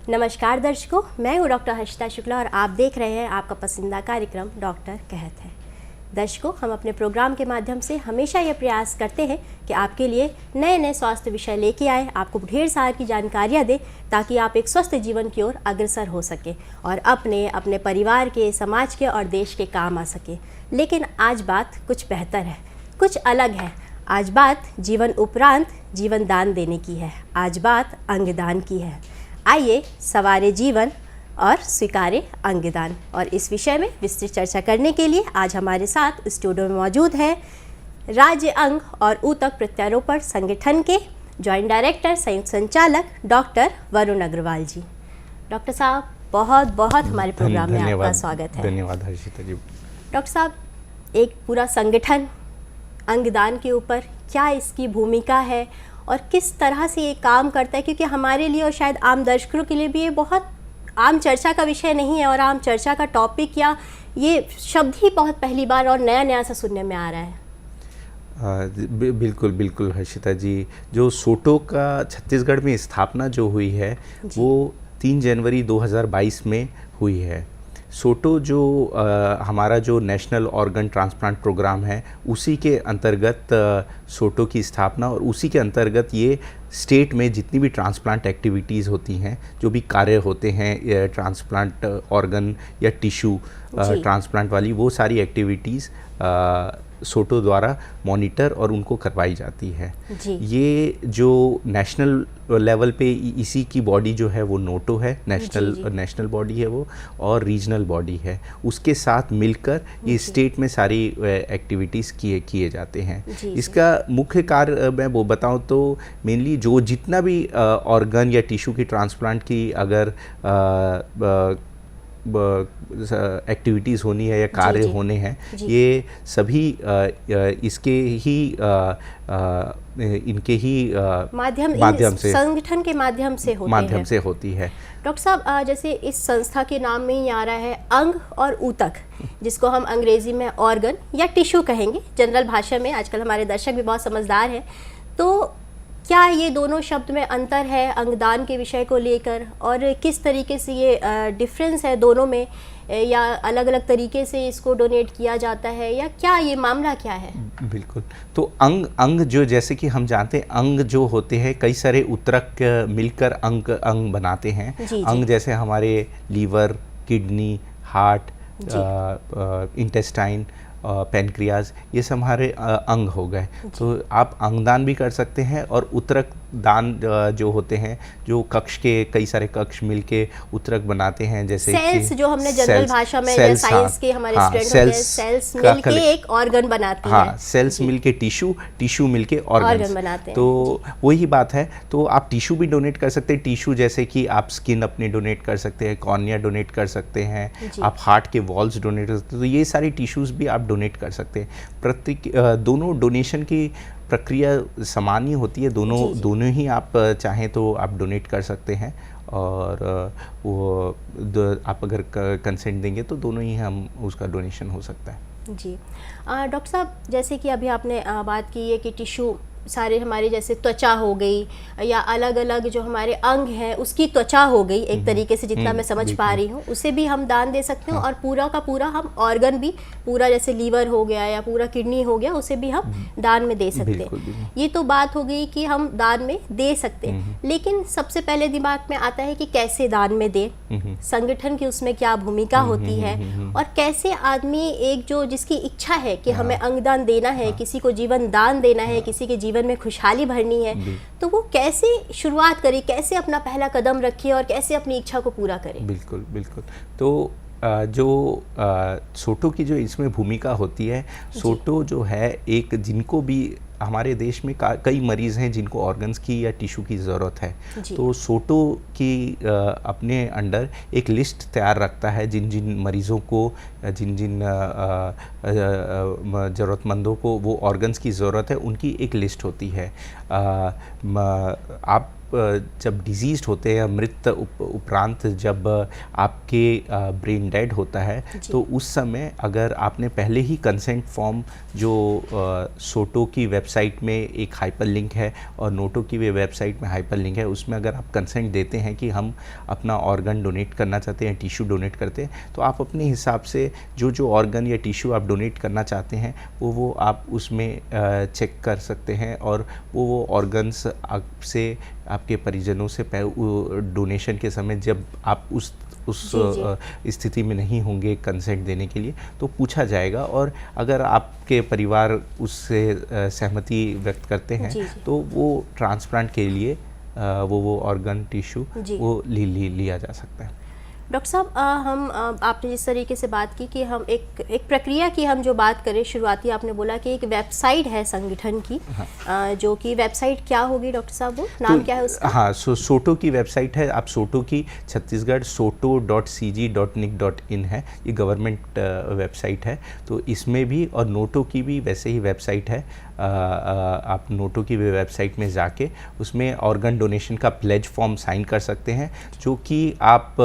नमस्कार दर्शकों, मैं हूँ डॉक्टर हर्षिता शुक्ला और आप देख रहे हैं आपका पसंदीदा कार्यक्रम डॉक्टर कहत है। दर्शकों, हम अपने प्रोग्राम के माध्यम से हमेशा ये प्रयास करते हैं कि आपके लिए नए नए स्वास्थ्य विषय लेके आए, आपको ढेर सारी की जानकारियाँ दें ताकि आप एक स्वस्थ जीवन की ओर अग्रसर हो सके और अपने परिवार के, समाज के और देश के काम आ सके। लेकिन आज बात कुछ बेहतर है, कुछ अलग है। आज बात जीवन उपरांत जीवन दान देने की है। आज बात अंगदान की है। आइए सवारे जीवन और स्वीकारे अंगदान। और इस विषय में विस्तृत चर्चा करने के लिए आज हमारे साथ स्टूडियो में मौजूद है राज्य अंग और ऊतक प्रत्यारोपण संगठन के जॉइंट डायरेक्टर, संयुक्त संचालक डॉक्टर वरुण अग्रवाल जी। डॉक्टर साहब, बहुत बहुत हमारे प्रोग्राम में आपका स्वागत है। धन्यवाद हर्षिता जी। डॉक्टर साहब, एक पूरा संगठन अंगदान के ऊपर, क्या इसकी भूमिका है और किस तरह से ये काम करता है, क्योंकि हमारे लिए और शायद आम दर्शकों के लिए भी ये बहुत आम चर्चा का विषय नहीं है और आम चर्चा का टॉपिक या ये शब्द ही बहुत पहली बार और नया नया सा सुनने में आ रहा है। बिल्कुल बिल्कुल हर्षिता जी। जो सोटो का छत्तीसगढ़ में स्थापना जो हुई है वो 3 जनवरी 2022 में हुई है। सोटो जो हमारा जो नेशनल ऑर्गन ट्रांसप्लांट प्रोग्राम है उसी के अंतर्गत सोटो की स्थापना, और उसी के अंतर्गत ये स्टेट में जितनी भी ट्रांसप्लांट एक्टिविटीज़ होती हैं, जो भी कार्य होते हैं ट्रांसप्लांट ऑर्गन या टिश्यू ट्रांसप्लांट वाली, वो सारी एक्टिविटीज़ सोटो द्वारा मॉनिटर और उनको करवाई जाती है। ये जो नेशनल लेवल पे इसी की बॉडी जो है वो नोटो है, नेशनल बॉडी है वो, और रीजनल बॉडी है। उसके साथ मिलकर ये स्टेट में सारी एक्टिविटीज़ किए जाते हैं। इसका मुख्य कार्य मैं वो बताऊं तो मेनली जो जितना भी ऑर्गन या टिश्यू की ट्रांसप्लांट की अगर एक्टिविटीज़ होनी है या कार्य होने हैं, ये सभी इनके ही माध्यम से, संगठन के माध्यम से होती है। डॉक्टर साहब, जैसे इस संस्था के नाम में ही आ रहा है अंग और ऊतक, जिसको हम अंग्रेजी में ऑर्गन या टिश्यू कहेंगे, जनरल भाषा में। आजकल हमारे दर्शक भी बहुत समझदार हैं, तो क्या ये दोनों शब्द में अंतर है अंगदान के विषय को लेकर, और किस तरीके से ये डिफरेंस है दोनों में, या अलग अलग तरीके से इसको डोनेट किया जाता है, या क्या ये मामला क्या है? बिल्कुल। तो अंग जो, जैसे कि हम जानते हैं, अंग जो होते हैं कई सारे ऊतक मिलकर अंग बनाते हैं। अंग जैसे हमारे liver, kidney, heart, intestine, pancreas, ये सब हमारे अंग हो गए। तो आप अंगदान भी कर सकते हैं, और उतरक दान जो होते हैं, जो कक्ष के कई सारे कक्ष मिलके उतरक बनाते हैं, जैसे सेल्स, जो हमने जनरल भाषा में साइंस के हमारे स्टूडेंट सेल्स मिलके एक ऑर्गन बनाती है। सेल्स मिलके टिश्यू मिलके ऑर्गन बनाते हैं। तो वही बात है। तो आप टिश्यू भी डोनेट कर सकते हैं। टिश्यू जैसे कि आप स्किन अपनी डोनेट कर सकते हैं, कॉर्निया डोनेट कर सकते हैं, आप हार्ट के वॉल्स डोनेट कर सकते हैं। तो ये सारी टिश्यूज़ भी आप डोनेट कर सकते हैं। दोनों डोनेशन की प्रक्रिया समान ही होती है। दोनों ही आप चाहें तो आप डोनेट कर सकते हैं, और वो आप अगर कंसेंट देंगे तो दोनों ही हम उसका डोनेशन हो सकता है। जी डॉक्टर साहब, जैसे कि अभी आपने बात की है कि टिश्यू सारे हमारे, जैसे त्वचा हो गई या अलग अलग जो हमारे अंग हैं उसकी त्वचा हो गई, एक तरीके से जितना मैं समझ पा रही हूँ, उसे भी हम दान दे सकते हैं। और पूरा का पूरा हम ऑर्गन भी, पूरा जैसे लीवर हो गया या पूरा किडनी हो गया, उसे भी हम दान में दे सकते हैं। ये तो बात हो गई कि हम दान में दे सकते हैं, लेकिन सबसे पहले दिमाग में आता है कि कैसे दान में दें, संगठन की उसमें क्या भूमिका होती है, और कैसे आदमी एक जो जिसकी इच्छा है कि हमें अंगदान देना है, किसी को जीवन दान देना है, किसी के जीवन में खुशहाली भरनी है, तो वो कैसे शुरुआत करे, कैसे अपना पहला कदम रखे और कैसे अपनी इच्छा को पूरा करे? बिल्कुल बिल्कुल। तो जो सोटो की जो इसमें भूमिका होती है, सोटो जो है एक, जिनको भी हमारे देश में कई मरीज़ हैं जिनको ऑर्गन्स की या टिश्यू की ज़रूरत है, तो सोटो की अपने अंडर एक लिस्ट तैयार रखता है जिन जिन मरीज़ों को, जिन जिन ज़रूरतमंदों को वो ऑर्गन्स की ज़रूरत है, उनकी एक लिस्ट होती है। आप जब डिजीज़्ड होते हैं, मृत उपरांत जब आपके ब्रेन डेड होता है, तो उस समय अगर आपने पहले ही कंसेंट फॉर्म जो सोटो की वेबसाइट में एक हाइपर लिंक है और नोटो की भी वेबसाइट में हाइपर लिंक है, उसमें अगर आप कंसेंट देते हैं कि हम अपना ऑर्गन डोनेट करना चाहते हैं, टिश्यू डोनेट करते हैं, तो आप अपने हिसाब से जो ऑर्गन या टिश्यू आप डोनेट करना चाहते हैं वो आप उसमें चेक कर सकते हैं और वो ऑर्गन्स आपसे, आपके परिजनों से डोनेशन के समय जब आप उस स्थिति में नहीं होंगे कंसेंट देने के लिए, तो पूछा जाएगा। और अगर आपके परिवार उससे सहमति व्यक्त करते हैं तो वो ट्रांसप्लांट के लिए वो ऑर्गन टिश्यू वो लिया जा सकता है। डॉक्टर साहब, आपने जिस तरीके से बात की कि हम एक प्रक्रिया की हम जो बात करें शुरुआती, आपने बोला कि एक वेबसाइट है संगठन की, जो कि वेबसाइट क्या होगी डॉक्टर साहब, वो नाम क्या है उसका? हाँ, सोटो की वेबसाइट है। आप सोटो की छत्तीसगढ़ soto.cg.nic.in है, ये गवर्नमेंट वेबसाइट है। तो इसमें भी, और नोटो की भी वैसे ही वेबसाइट है। आप नोटो की वेबसाइट में जाके उसमें ऑर्गन डोनेशन का प्लेज फॉर्म साइन कर सकते हैं, जो कि आप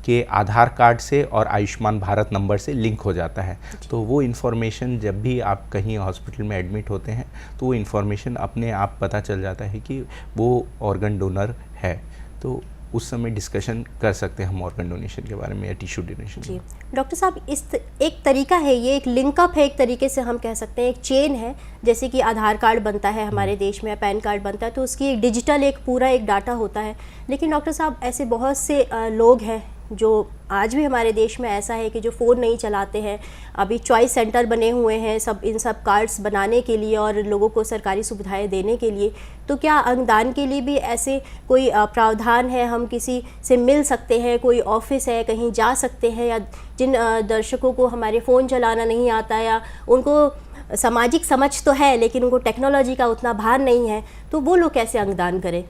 के आधार कार्ड से और आयुष्मान भारत नंबर से लिंक हो जाता है। तो वो इन्फॉर्मेशन जब भी आप कहीं हॉस्पिटल में एडमिट होते हैं तो वो इन्फॉर्मेशन अपने आप पता चल जाता है कि वो ऑर्गन डोनर है। तो उस समय डिस्कशन कर सकते हैं हम ऑर्गन डोनेशन के बारे में या टिश्यू डोनेशन। जी डॉक्टर साहब, एक तरीका है, ये एक लिंकअप है, एक तरीके से हम कह सकते हैं, एक चेन है। जैसे कि आधार कार्ड बनता है हमारे देश में, पैन कार्ड बनता है, तो उसकी एक डिजिटल एक पूरा एक डाटा होता है। लेकिन डॉक्टर साहब, ऐसे बहुत से लोग हैं जो आज भी हमारे देश में ऐसा है कि जो फ़ोन नहीं चलाते हैं। अभी चॉइस सेंटर बने हुए हैं इन सब कार्ड्स बनाने के लिए और लोगों को सरकारी सुविधाएं देने के लिए। तो क्या अंगदान के लिए भी ऐसे कोई प्रावधान है? हम किसी से मिल सकते हैं, कोई ऑफिस है, कहीं जा सकते हैं? या जिन दर्शकों को हमारे फ़ोन चलाना नहीं आता या उनको सामाजिक समझ तो है लेकिन उनको टेक्नोलॉजी का उतना भार नहीं है, तो वो लोग कैसे अंगदान करें?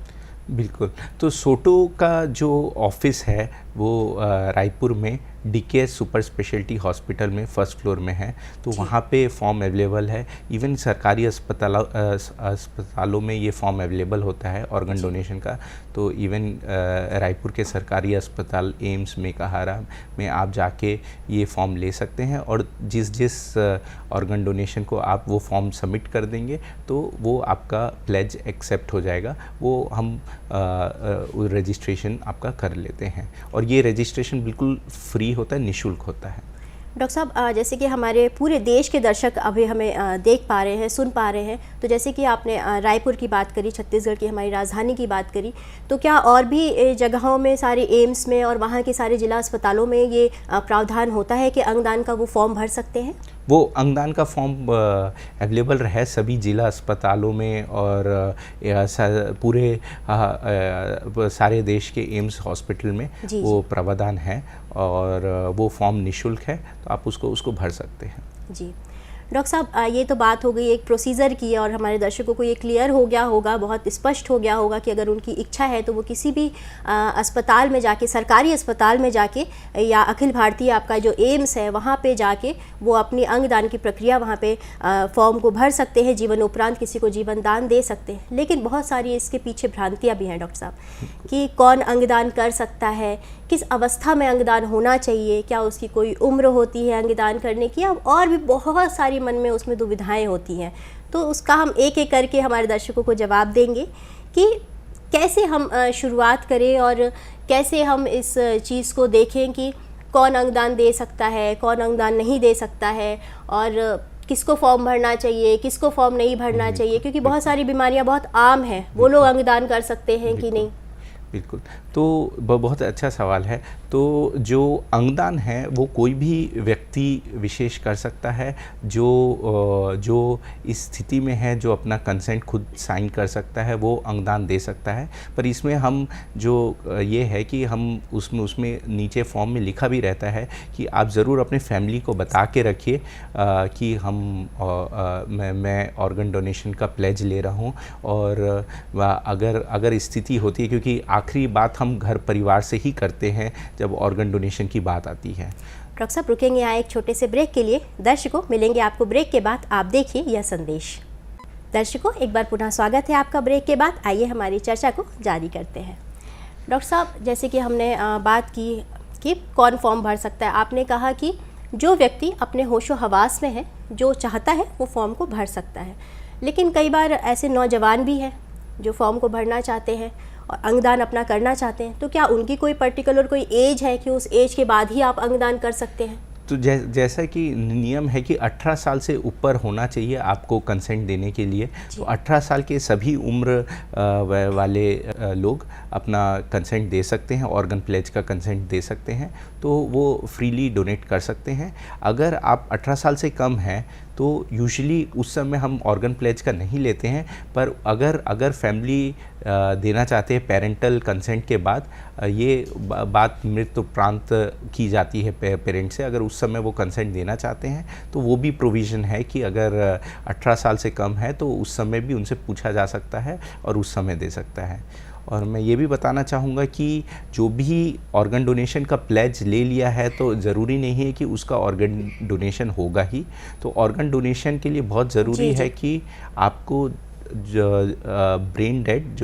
बिल्कुल। तो सोटो का जो ऑफिस है वो रायपुर में DKS सुपर स्पेशलिटी हॉस्पिटल में फर्स्ट फ्लोर में है। तो वहाँ पे फॉर्म अवेलेबल है। इवन सरकारी अस्पतालों में ये फॉर्म अवेलेबल होता है ऑर्गन डोनेशन का। तो इवन रायपुर के सरकारी अस्पताल एम्स मेकाहारा में आप जाके ये फॉर्म ले सकते हैं और जिस ऑर्गन डोनेशन को आप वो फॉर्म सबमिट कर देंगे तो वो आपका प्लेज एक्सेप्ट हो जाएगा। वो हम रजिस्ट्रेशन आपका कर लेते हैं और ये रजिस्ट्रेशन बिल्कुल फ्री होता है, निःशुल्क होता है। डॉक्टर साहब, जैसे कि हमारे पूरे देश के दर्शक अभी हमें देख पा रहे हैं, सुन पा रहे हैं, तो जैसे कि आपने रायपुर की बात करी, छत्तीसगढ़ की हमारी राजधानी की बात करी, तो क्या और भी जगहों में, सारे एम्स में और वहाँ के सारे जिला अस्पतालों में ये प्रावधान होता है कि अंगदान का वो फॉर्म भर सकते हैं? वो अंगदान का फॉर्म अवेलेबल है सभी जिला अस्पतालों में और पूरे सारे देश के एम्स हॉस्पिटल में वो प्रावधान है और वो फॉर्म निःशुल्क है, तो आप उसको भर सकते हैं। जी डॉक्टर साहब, ये तो बात हो गई एक प्रोसीजर की और हमारे दर्शकों को ये क्लियर हो गया होगा, बहुत स्पष्ट हो गया होगा कि अगर उनकी इच्छा है तो वो किसी भी अस्पताल में जाके, सरकारी अस्पताल में जाके या अखिल भारतीय आपका जो एम्स है वहाँ पे जाके वो अपनी अंगदान की प्रक्रिया वहाँ पे फॉर्म को भर सकते हैं, जीवन उपरांत किसी को जीवन दान दे सकते हैं। लेकिन बहुत सारी इसके पीछे भ्रांतियाँ भी हैं डॉक्टर साहब, कि कौन अंगदान कर सकता है, किस अवस्था में अंगदान होना चाहिए, क्या उसकी कोई उम्र होती है अंगदान करने की, और भी बहुत सारी मन में उसमें दुविधाएं होती हैं। तो उसका हम एक एक करके हमारे दर्शकों को जवाब देंगे कि कैसे हम शुरुआत करें और कैसे हम इस चीज़ को देखें कि कौन अंगदान दे सकता है, कौन अंगदान नहीं दे सकता है, और किसको फॉर्म भरना चाहिए, किसको फॉर्म नहीं भरना चाहिए, क्योंकि बहुत सारी बीमारियां बहुत आम हैं, वो लोग अंगदान कर सकते हैं कि नहीं? बिल्कुल, तो बहुत अच्छा सवाल है। तो जो अंगदान है वो कोई भी व्यक्ति विशेष कर सकता है जो इस स्थिति में है, जो अपना कंसेंट खुद साइन कर सकता है, वो अंगदान दे सकता है। पर इसमें हम जो ये है कि हम उसमें नीचे फॉर्म में लिखा भी रहता है कि आप ज़रूर अपने फैमिली को बता के रखिए कि मैं ऑर्गन डोनेशन का प्लेज ले रहा हूँ, और अगर स्थिति होती है, क्योंकि आखिरी बात हम घर परिवार से ही करते हैं जब ऑर्गन डोनेशन की बात आती है। डॉक्टर साहब, रुकेंगे यहाँ एक छोटे से ब्रेक के लिए। दर्शकों, मिलेंगे आपको ब्रेक के बाद। आप देखिए यह संदेश। दर्शकों, एक बार पुनः स्वागत है आपका ब्रेक के बाद। आइए हमारी चर्चा को जारी करते हैं। डॉक्टर साहब, जैसे कि हमने बात की कि कौन फॉर्म भर सकता है, आपने कहा कि जो व्यक्ति अपने होशो हवास में है, जो चाहता है वो फॉर्म को भर सकता है। लेकिन कई बार ऐसे नौजवान भी हैं जो फॉर्म को भरना चाहते हैं और अंगदान अपना करना चाहते हैं, तो क्या उनकी कोई पर्टिकुलर कोई एज है कि उस एज के बाद ही आप अंगदान कर सकते हैं? तो जैसा कि नियम है कि 18 साल से ऊपर होना चाहिए आपको कंसेंट देने के लिए। तो 18 साल के सभी उम्र वाले लोग अपना कंसेंट दे सकते हैं, ऑर्गन प्लेज का कंसेंट दे सकते हैं, तो वो फ्रीली डोनेट कर सकते हैं। अगर आप 18 साल से कम हैं तो यूजुअली उस समय हम ऑर्गन प्लेज का नहीं लेते हैं, पर अगर फैमिली देना चाहते हैं पेरेंटल कंसेंट के बाद, ये बात मृत्युपरांत की जाती है पेरेंट से। अगर उस समय वो कंसेंट देना चाहते हैं तो वो भी प्रोविज़न है कि अगर 18 साल से कम है तो उस समय भी उनसे पूछा जा सकता है और उस समय दे सकता है। और मैं ये भी बताना चाहूँगा कि जो भी ऑर्गन डोनेशन का प्लेज ले लिया है तो ज़रूरी नहीं है कि उसका ऑर्गन डोनेशन होगा ही। तो ऑर्गन डोनेशन के लिए बहुत ज़रूरी है कि आपको ब्रेन डेड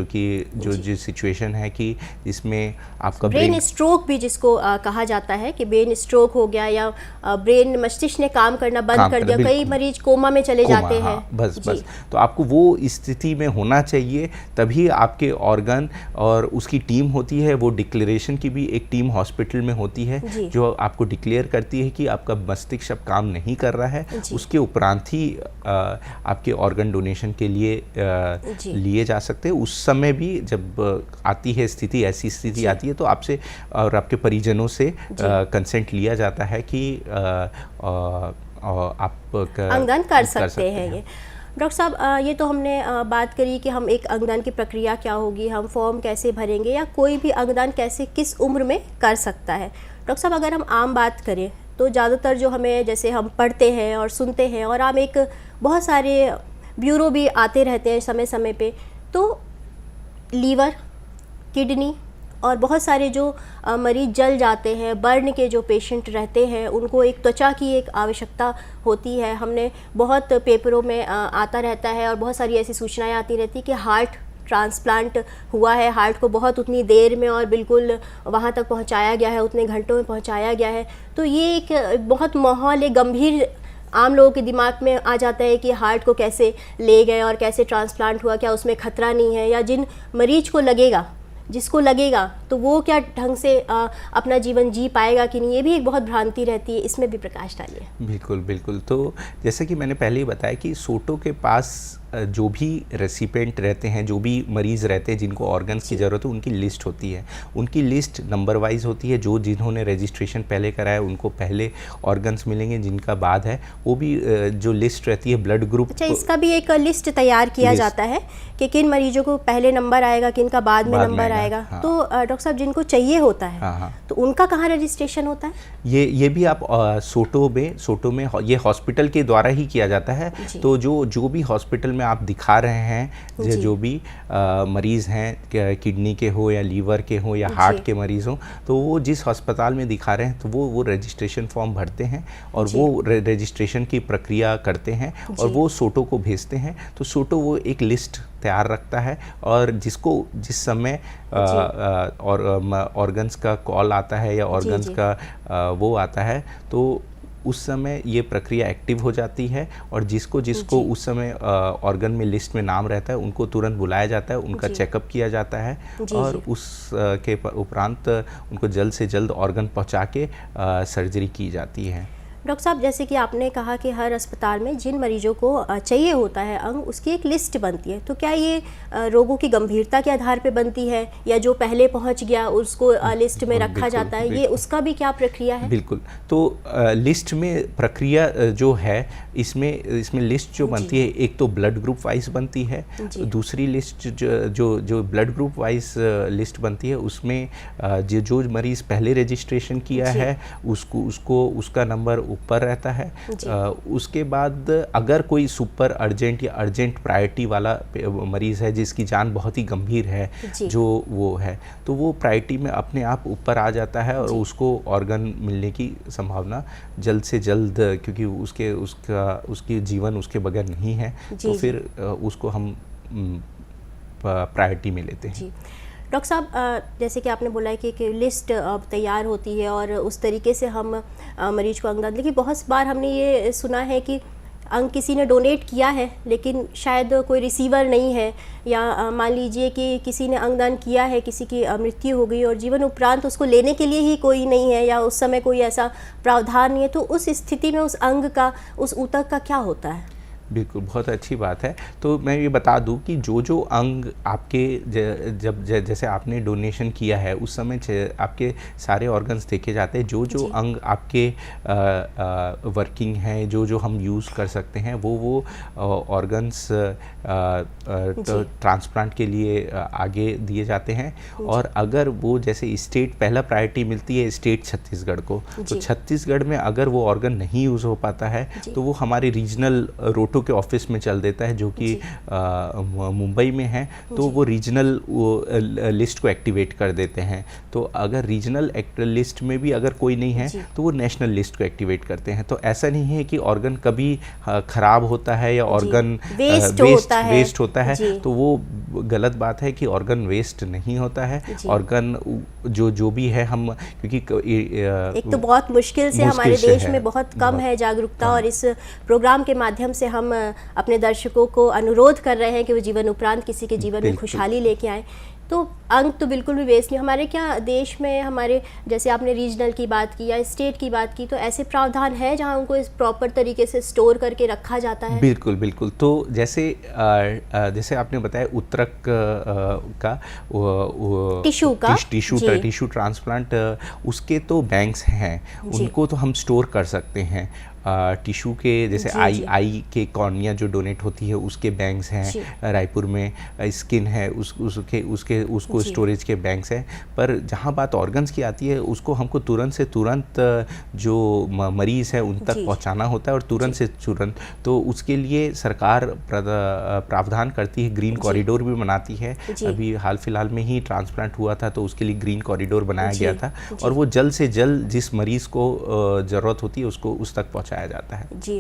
जो सिचुएशन है कि जिसमें आपका ब्रेन स्ट्रोक भी जिसको कहा जाता है कि ब्रेन स्ट्रोक हो गया या ब्रेन मस्तिष्क ने काम करना बंद कर दिया, कई मरीज कोमा में चले जाते हैं। बस तो आपको वो स्थिति में होना चाहिए, तभी आपके ऑर्गन और उसकी टीम होती है, वो डिक्लेरेशन की भी एक टीम हॉस्पिटल में होती है जो आपको डिक्लेयर करती है कि आपका मस्तिष्क अब काम नहीं कर रहा है। उसके उपरांत ही आपके ऑर्गन डोनेशन के लिए लिए जा सकते हैं। उस समय भी जब आती है स्थिति, ऐसी स्थिति आती है तो आपसे और आपके परिजनों से कंसेंट लिया जाता है कि आप अंगदान कर सकते हैं। ये डॉक्टर साहब, ये तो हमने बात करी कि हम एक अंगदान की प्रक्रिया क्या होगी, हम फॉर्म कैसे भरेंगे या कोई भी अंगदान कैसे किस उम्र में कर सकता है। डॉक्टर साहब, अगर हम आम बात करें तो ज़्यादातर जो हमें, जैसे हम पढ़ते हैं और सुनते हैं और हम एक बहुत सारे ब्यूरो भी आते रहते हैं समय समय पे, तो लीवर, किडनी और बहुत सारे जो मरीज जल जाते हैं, बर्न के जो पेशेंट रहते हैं, उनको एक त्वचा की एक आवश्यकता होती है। हमने बहुत पेपरों में आता रहता है और बहुत सारी ऐसी सूचनाएं आती रहती है कि हार्ट ट्रांसप्लांट हुआ है, हार्ट को बहुत उतनी देर में और बिल्कुल वहाँ तक पहुँचाया गया है, उतने घंटों में पहुँचाया गया है। तो ये एक बहुत माहौल, एक गंभीर आम लोगों के दिमाग में आ जाता है कि हार्ट को कैसे ले गए और कैसे ट्रांसप्लांट हुआ, क्या उसमें खतरा नहीं है, या जिन मरीज को लगेगा, जिसको लगेगा तो वो क्या ढंग से अपना जीवन जी पाएगा कि नहीं, ये भी एक बहुत भ्रांति रहती है। इसमें भी प्रकाश डालिए। बिल्कुल। तो जैसे कि मैंने पहले ही बताया कि सोटो के पास जो भी रेसिपेंट रहते हैं, जो भी मरीज़ रहते हैं जिनको ऑर्गन्स की ज़रूरत है, उनकी लिस्ट होती है। उनकी लिस्ट नंबर वाइज होती है। जिन्होंने रजिस्ट्रेशन पहले कराया उनको पहले ऑर्गन्स मिलेंगे, जिनका बाद है वो भी जो लिस्ट रहती है ब्लड ग्रुप। अच्छा, इसका भी एक लिस्ट तैयार किया जाता है कि किन मरीजों को पहले नंबर आएगा, किन का बाद में नंबर आएगा। हाँ। तो डॉक्टर साहब, जिनको चाहिए होता है, हाँ, तो उनका कहाँ रजिस्ट्रेशन होता है? ये भी आप सोटो में ये हॉस्पिटल के द्वारा ही किया जाता है। तो जो भी हॉस्पिटल में आप दिखा रहे हैं, जो भी मरीज़ हैं, किडनी के हो या लीवर के हो या हार्ट के मरीज़ हो, तो वो जिस अस्पताल में दिखा रहे हैं तो वो रजिस्ट्रेशन फॉर्म भरते हैं और वो रजिस्ट्रेशन की प्रक्रिया करते हैं और वो सोटो को भेजते हैं। तो सोटो वो एक लिस्ट तैयार रखता है और जिस समय ऑर्गन्स का कॉल आता है या ऑर्गन्स का वो आता है, तो उस समय ये प्रक्रिया एक्टिव हो जाती है और जिसको उस समय ऑर्गन में लिस्ट में नाम रहता है उनको तुरंत बुलाया जाता है, उनका चेकअप किया जाता है और उस के उपरांत उनको जल्द से जल्द ऑर्गन पहुंचा के सर्जरी की जाती है। डॉक्टर साहब, जैसे कि आपने कहा कि हर अस्पताल में जिन मरीजों को चाहिए होता है अंग, उसकी एक लिस्ट बनती है। तो क्या ये रोगों की गंभीरता के आधार पे बनती है या जो पहले पहुंच गया उसको लिस्ट में रखा जाता है? ये उसका भी क्या प्रक्रिया है? बिल्कुल। तो लिस्ट में प्रक्रिया जो है, इसमें लिस्ट जो बनती है, एक तो ब्लड ग्रुप वाइज बनती है। दूसरी लिस्ट जो ब्लड ग्रुप वाइज लिस्ट बनती है, उसमें जो मरीज़ पहले रजिस्ट्रेशन किया है उसका नंबर ऊपर रहता है। उसके बाद अगर कोई सुपर अर्जेंट या अर्जेंट प्रायोरिटी वाला मरीज़ है जिसकी जान बहुत ही गंभीर है जो वो है, तो वो प्रायोरिटी में अपने आप ऊपर आ जाता है और उसको ऑर्गन मिलने की संभावना जल्द से जल्द, क्योंकि उसकी जीवन उसके बगैर नहीं है, तो फिर उसको हम प्रायोरिटी में लेते हैं। डॉक्टर साहब, जैसे कि आपने बोला है कि लिस्ट अब तैयार होती है और उस तरीके से हम मरीज को अंगदान, लेकिन बहुत बार हमने ये सुना है कि अंग किसी ने डोनेट किया है लेकिन शायद कोई रिसीवर नहीं है, या मान लीजिए कि किसी ने अंगदान किया है, किसी की मृत्यु हो गई और जीवन उपरांत उसको लेने के लिए ही कोई नहीं है या उस समय कोई ऐसा प्रावधान नहीं है, तो उस स्थिति में उस अंग का, उस ऊतक का क्या होता है? बिल्कुल, बहुत अच्छी बात है। तो मैं ये बता दूं कि जो अंग आपके जब जैसे आपने डोनेशन किया है उस समय आपके सारे ऑर्गन्स देखे जाते हैं। जो अंग आपके वर्किंग हैं, जो हम यूज़ कर सकते हैं, वो ऑर्गन्स ट्रांसप्लांट के लिए आगे दिए जाते हैं। और अगर वो जैसे स्टेट पहला प्रायोरिटी मिलती है स्टेट छत्तीसगढ़ को, तो छत्तीसगढ़ में अगर वो ऑर्गन नहीं यूज़ हो पाता है तो वो हमारे रीजनल रोटो के ऑफिस में चल देता है, जो कि मुंबई में है, तो वो रीजनल लिस्ट को एक्टिवेट कर देते हैं। तो अगर रीजनल लिस्ट में भी अगर कोई नहीं है तो वो नेशनल लिस्ट को एक्टिवेट करते हैं। तो ऐसा नहीं है कि ऑर्गन कभी ख़राब होता है या ऑर्गन वेस्ट होता है, तो वो गलत बात है कि ऑर्गन वेस्ट नहीं होता है। ऑर्गन जो भी है, हम क्योंकि एक तो बहुत मुश्किल से हमारे देश में बहुत कम है जागरूकता, और इस प्रोग्राम के माध्यम से हम अपने दर्शकों को अनुरोध कर रहे हैं कि वो जीवन उपरांत किसी के जीवन में खुशहाली लेके आए। तो अंग तो बिल्कुल भी वेस्ट नहीं। हमारे क्या देश में, हमारे जैसे आपने रीजनल की बात की या स्टेट की बात की, तो ऐसे प्रावधान है जहां उनको इस प्रॉपर तरीके से स्टोर करके रखा जाता है? बिल्कुल बिल्कुल। तो जैसे आपने बताया उत्तरक का टिश्यू ट्रांसप्लांट, उसके तो बैंक्स हैं, उनको तो हम स्टोर कर सकते हैं। टिश्यू के जैसे आई के कॉर्निया जो डोनेट होती है उसके बैंक्स हैं रायपुर में, स्किन है उसको स्टोरेज के बैंक्स हैं। पर जहाँ बात ऑर्गन्स की आती है, उसको हमको तुरंत से तुरंत जो मरीज़ है उन तक पहुँचाना होता है, और तुरंत से तुरंत। तो उसके लिए सरकार प्रावधान करती है, ग्रीन कॉरिडोर भी बनाती है। अभी हाल फिलहाल में ही ट्रांसप्लांट हुआ था तो उसके लिए ग्रीन कॉरिडोर बनाया गया था, और वो जल्द से जल्द जिस मरीज़ को ज़रूरत होती है उसको उस तक पहुँचाया जाता है। जी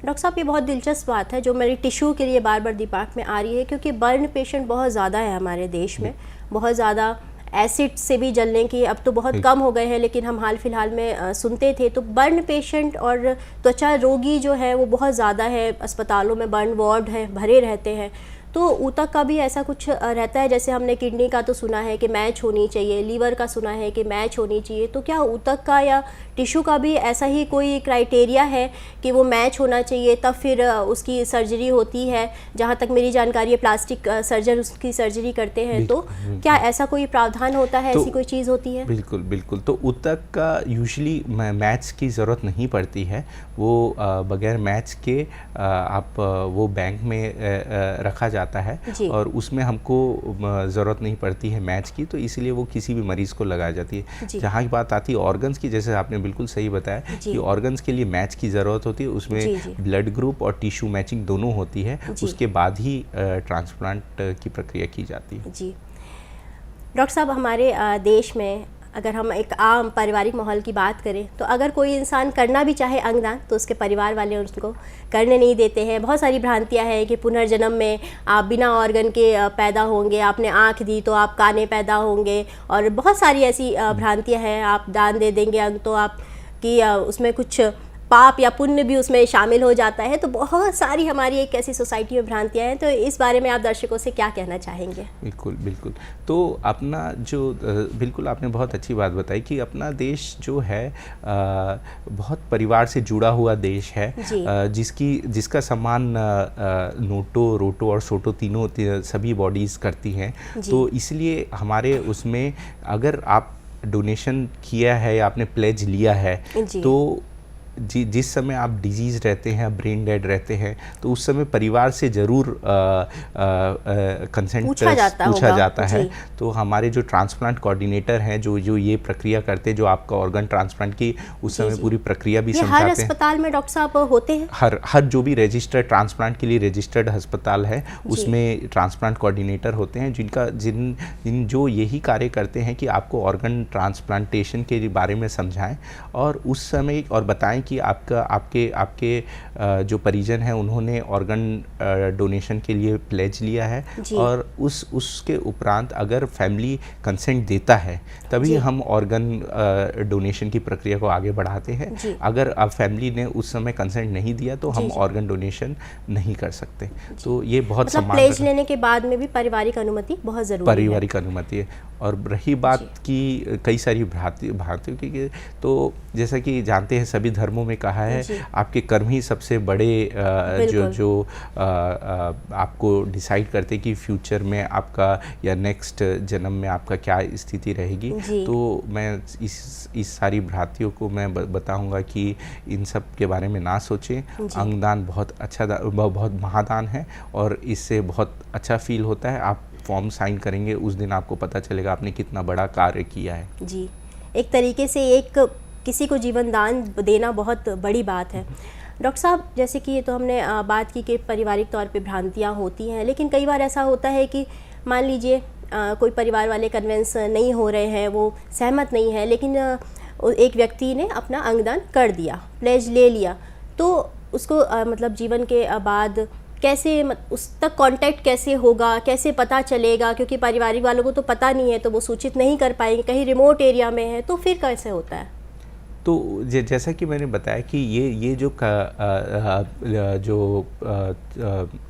डॉक्टर साहब, ये बहुत दिलचस्प बात है जो मेरी टिश्यू के लिए बार बार दिमाग में आ रही है, क्योंकि बर्न पेशेंट बहुत ज़्यादा है हमारे देश में, बहुत ज़्यादा एसिड से भी जलने की अब तो बहुत कम हो गए हैं, लेकिन हम हाल फिलहाल में सुनते थे। तो बर्न पेशेंट और त्वचा रोगी जो है वो बहुत ज़्यादा है, अस्पतालों में बर्न वार्ड है भरे रहते हैं। तो ऊतक का भी ऐसा कुछ रहता है? जैसे हमने किडनी का तो सुना है कि मैच होनी चाहिए, लीवर का सुना है कि मैच होनी चाहिए, तो क्या ऊतक का या टिश्यू का भी ऐसा ही कोई क्राइटेरिया है कि वो मैच होना चाहिए तब फिर उसकी सर्जरी होती है? जहाँ तक मेरी जानकारी है प्लास्टिक सर्जन उसकी सर्जरी करते हैं, तो क्या ऐसा कोई प्रावधान होता है, ऐसी कोई चीज़ होती है? बिल्कुल बिल्कुल। तो ऊतक का यूजुअली मैच की ज़रूरत नहीं पड़ती है, वो बगैर मैच के आप वो बैंक में रखा जाता है, और उसमें हमको ज़रूरत नहीं पड़ती है मैच की, तो इसलिए वो किसी भी मरीज़ को लगाई जाती है। जहाँ की बात आती है ऑर्गन्स की, जैसे आपने बिल्कुल सही बताया कि ऑर्गन्स के लिए मैच की ज़रूरत होती है, उसमें ब्लड ग्रुप और टिश्यू मैचिंग दोनों होती है, उसके बाद ही ट्रांसप्लांट की प्रक्रिया की जाती है। जी डॉक्टर साहब, हमारे देश में अगर हम एक आम पारिवारिक माहौल की बात करें तो अगर कोई इंसान करना भी चाहे अंगदान तो उसके परिवार वाले उसको करने नहीं देते हैं। बहुत सारी भ्रांतियां हैं कि पुनर्जन्म में आप बिना ऑर्गन के पैदा होंगे, आपने आँख दी तो आप काने पैदा होंगे, और बहुत सारी ऐसी भ्रांतियां हैं। आप दान दे देंगे अंग तो आप कि उसमें कुछ पाप या पुण्य भी उसमें शामिल हो जाता है। तो बहुत सारी हमारी एक ऐसी सोसाइटी में भ्रांतियाँ हैं, तो इस बारे में आप दर्शकों से क्या कहना चाहेंगे? बिल्कुल बिल्कुल। तो अपना जो बिल्कुल आपने बहुत अच्छी बात बताई कि अपना देश जो है बहुत परिवार से जुड़ा हुआ देश है, जिसका सम्मान रोटो और सोटो तीनों सभी बॉडीज़ करती हैं। तो इसलिए हमारे उसमें अगर आप डोनेशन किया है या आपने प्लेज लिया है तो जिस समय आप डिजीज़ रहते हैं, ब्रेन डेड रहते हैं, तो उस समय परिवार से ज़रूर कंसेंट पूछा जाता है। तो हमारे जो ट्रांसप्लांट कोऑर्डिनेटर हैं जो ये प्रक्रिया करते हैं, जो आपका ऑर्गन ट्रांसप्लांट की उस समय पूरी प्रक्रिया भी समझाते हैं। हर अस्पताल में डॉक्टर साहब होते हैं? हर जो भी रजिस्टर्ड ट्रांसप्लांट के लिए रजिस्टर्ड अस्पताल है उसमें ट्रांसप्लांट कोऑर्डिनेटर होते हैं, जिन जो यही कार्य करते हैं कि आपको ऑर्गन ट्रांसप्लांटेशन के बारे में समझाएं और उस समय और बताएं कि आपके जो परिजन हैं उन्होंने ऑर्गन डोनेशन के लिए प्लेज लिया है, और उसके उपरांत अगर फैमिली कंसेंट देता है तभी हम ऑर्गन डोनेशन की प्रक्रिया को आगे बढ़ाते हैं। अगर अब फैमिली ने उस समय कंसेंट नहीं दिया तो हम ऑर्गन डोनेशन नहीं कर सकते। तो ये बहुत मतलब प्लेज लेने के बाद में भी पारिवारिक अनुमति बहुत ज़रूरी है। पारिवारिक अनुमति है। और रही बात की कई सारी भारतीयों की, तो जैसा कि जानते हैं सभी धर्मों में कहा है आपके कर्म ही सबसे बड़े जो आपको डिसाइड करते कि फ्यूचर में आपका या नेक्स्ट जन्म में आपका क्या स्थिति रहेगी। तो मैं इस सारी भारतीयों को मैं बताऊंगा कि इन सब के बारे में ना सोचें। अंगदान बहुत अच्छा बहुत महादान है और इससे बहुत अच्छा फील होता है। आप फॉर्म साइन करेंगे उस दिन आपको पता चलेगा आपने कितना बड़ा कार्य किया है। जी, एक तरीके से किसी को जीवन दान देना बहुत बड़ी बात है। डॉक्टर साहब, जैसे कि ये तो हमने बात की कि पारिवारिक तौर पे भ्रांतियाँ होती हैं, लेकिन कई बार ऐसा होता है कि मान लीजिए कोई परिवार वाले कन्विंस नहीं हो रहे हैं, वो सहमत नहीं है, लेकिन एक व्यक्ति ने अपना अंगदान कर दिया, प्लेज ले लिया, तो उसको मतलब जीवन के बाद कैसे उस तक कांटेक्ट कैसे होगा, कैसे पता चलेगा? क्योंकि पारिवारिक वालों को तो पता नहीं है, तो वो सूचित नहीं कर पाएंगे, कहीं रिमोट एरिया में है, तो फिर कैसे होता है? तो जैसा कि मैंने बताया कि ये जो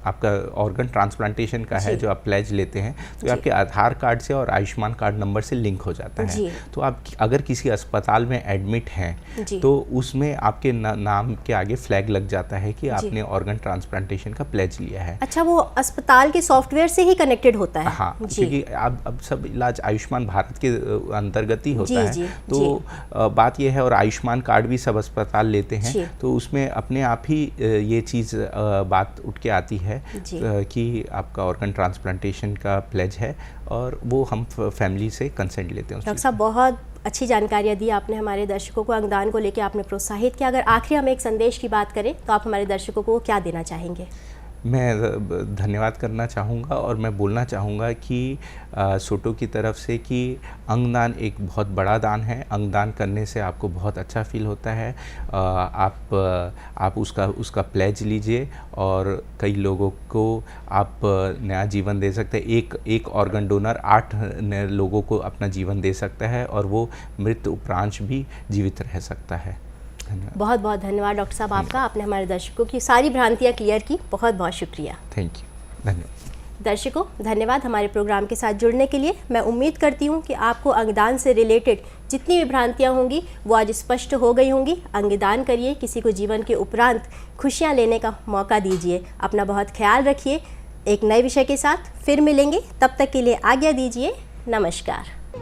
आपका ऑर्गन ट्रांसप्लांटेशन का है, जो आप प्लेज लेते हैं, तो ये आपके आधार कार्ड से और आयुष्मान कार्ड नंबर से लिंक हो जाता है। तो आप अगर किसी अस्पताल में एडमिट हैं तो उसमें आपके नाम के आगे फ्लैग लग जाता है कि आपने ऑर्गन ट्रांसप्लांटेशन का प्लेज लिया है। अच्छा, वो अस्पताल के सॉफ्टवेयर से ही कनेक्टेड होता है? हाँ, क्योंकि अब सब इलाज आयुष्मान भारत के अंतर्गत ही होता है। तो बात यह है, और आयुष्मान कार्ड भी सब अस्पताल लेते हैं, तो उसमें अपने आप ही ये चीज़ बात उठ के आती है कि आपका ऑर्गन ट्रांसप्लांटेशन का प्लेज है, और वो हम फैमिली से कंसेंट लेते हैं। डॉक्टर साहब, बहुत अच्छी जानकारियाँ दी आपने हमारे दर्शकों को, अंगदान को लेकर आपने प्रोत्साहित किया। अगर आखिरी हम एक संदेश की बात करें तो आप हमारे दर्शकों को क्या देना चाहेंगे? मैं धन्यवाद करना चाहूँगा और मैं बोलना चाहूँगा कि सोटो की तरफ से कि अंगदान एक बहुत बड़ा दान है। अंगदान करने से आपको बहुत अच्छा फील होता है। आप उसका प्लेज लीजिए और कई लोगों को आप नया जीवन दे सकते हैं। एक ऑर्गन डोनर 8 लोगों को अपना जीवन दे सकता है और वो मृत्यु उपरांत भी जीवित रह सकता है। बहुत बहुत धन्यवाद डॉक्टर साहब आपका, आपने हमारे दर्शकों की सारी भ्रांतियाँ क्लियर की। बहुत बहुत शुक्रिया। थैंक यू, धन्यवाद। दर्शकों, धन्यवाद हमारे प्रोग्राम के साथ जुड़ने के लिए। मैं उम्मीद करती हूँ कि आपको अंगदान से रिलेटेड जितनी भी भ्रांतियाँ होंगी वो आज स्पष्ट हो गई होंगी। अंगदान करिए, किसी को जीवन के उपरांत खुशियाँ लेने का मौका दीजिए। अपना बहुत ख्याल रखिए। एक नए विषय के साथ फिर मिलेंगे, तब तक के लिए आज्ञा दीजिए। नमस्कार।